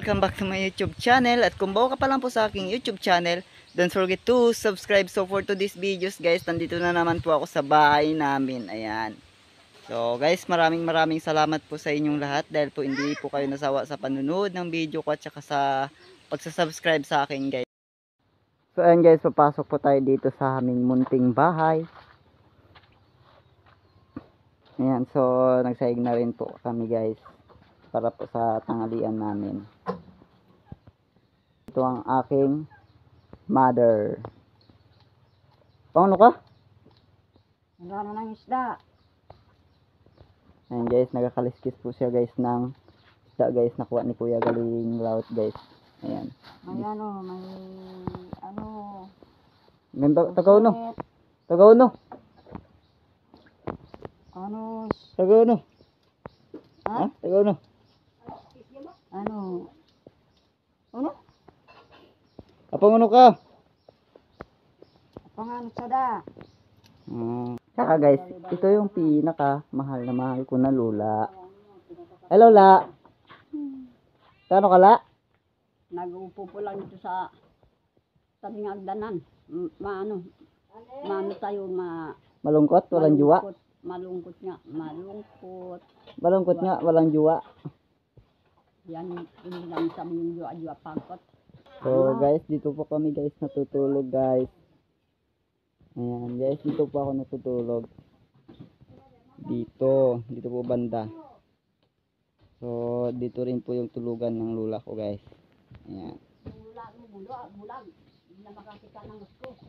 welcome back to my YouTube channel. At kung bago ka pa lang po sa aking YouTube channel, don't forget to subscribe. So for today's videos guys, nandito na naman po ako sa bahay namin. Ayan. So guys, maraming salamat po sa inyong lahat dahil po hindi po kayo nasawa sa panunood ng video ko at saka sa pagsasubscribe sa akin guys. So ayan guys, papasok po tayo dito sa aming munting bahay. Ayan, so nagsaing na rin po kami guys para po sa tanghalian namin. Ito ang aking mother. Paano ka? Nagano ng isda. Ayan guys, nagakaliskis po siya guys ng isda guys, nakuha ni Kuya galing laut guys. Ayan. May ano, may ano. Ganda, tagaw no. Tagaw no. Ano? Tagaw no. Ha? Tagaw no. Ano? Ano? Apang ano ka? Pangano sada. Saka guys, ito yung pinaka mahal na mahal ko na lula. Hello la. Kano ka la? Nag-uupo po lang dito sa tabing agdanan. Maano tayo Malungkot, walang juwa. Malungkot nga, malungkot. Malungkot nga, walang juwa. Yan, hindi namin sabi yung juwa pangkot. So guys, dito po kami guys natutulog guys. Ayan guys, dito po ako natutulog. Dito po banda. So dito rin po yung tulugan ng lula ko guys. Ayan.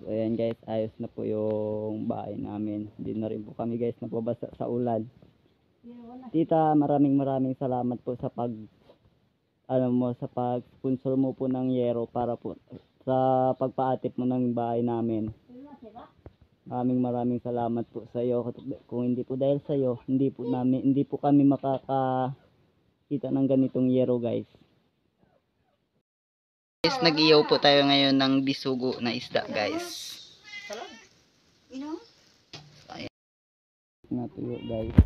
So ayan guys, ayos na po yung bahay namin. Hindi na rin po kami guys napabasa sa ulan. Tita, maraming salamat po sa sa pag-sponsor mo po ng yero para po sa pagpaatip mo ng bahay namin. Maraming salamat po sa iyo. Kung hindi po dahil sa iyo, hindi po kami makakakita ng ganitong yero guys. Guys, nag-iyaw po tayo ngayon ng bisugo na isda guys. Ayan. Natuyo guys.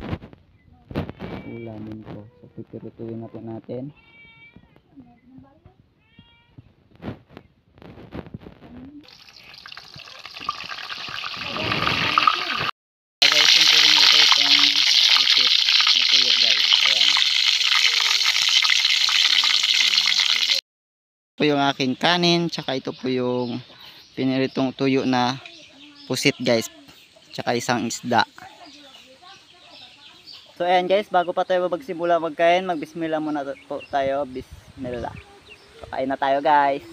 Ulamin ko. So pipirutuin na po natin. Guys, yung tuloy mo ito itong isip natuyo guys. Ayan. Ito po yung aking kanin, tsaka ito po yung piniritong tuyo na pusit guys, tsaka isang isda. So ayan guys, bago pa tayo magsimula magkain, magbismillah muna po tayo. Bismillah. So kain na tayo guys.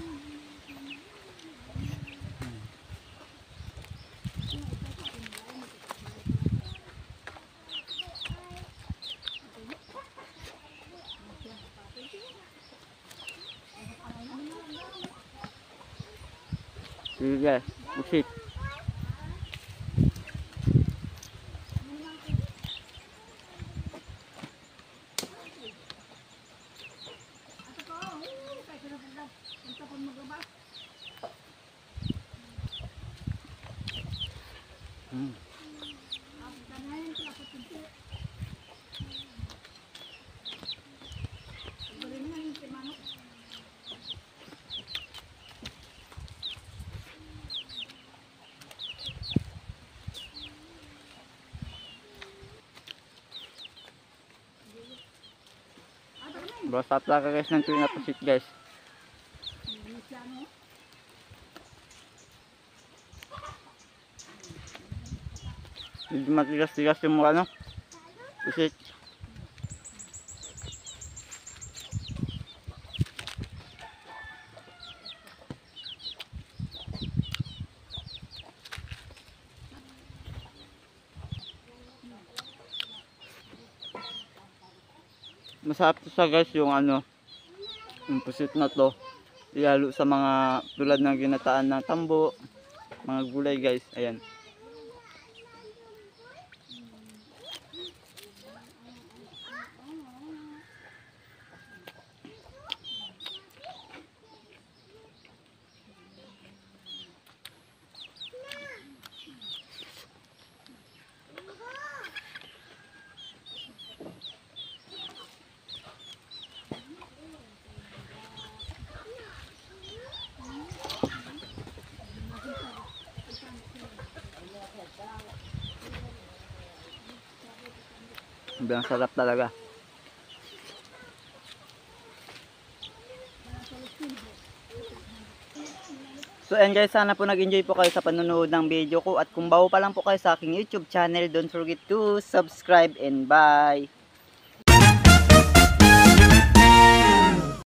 Sige guys, pusit. Basta plaka guys ng tuyo na pusit guys. Hindi matigas-tigas yung mukha no? Pusit. Masarap to sa guys yung yung pusit na to. Ilalo sa mga tulad ng ginataan ng tambo, mga gulay guys. Ayan. Sobrang sarap talaga. So and guys, sana po nag-enjoy po kayo sa panonood ng video ko. At kung bago pa lang po kayo sa aking YouTube channel, don't forget to subscribe and bye!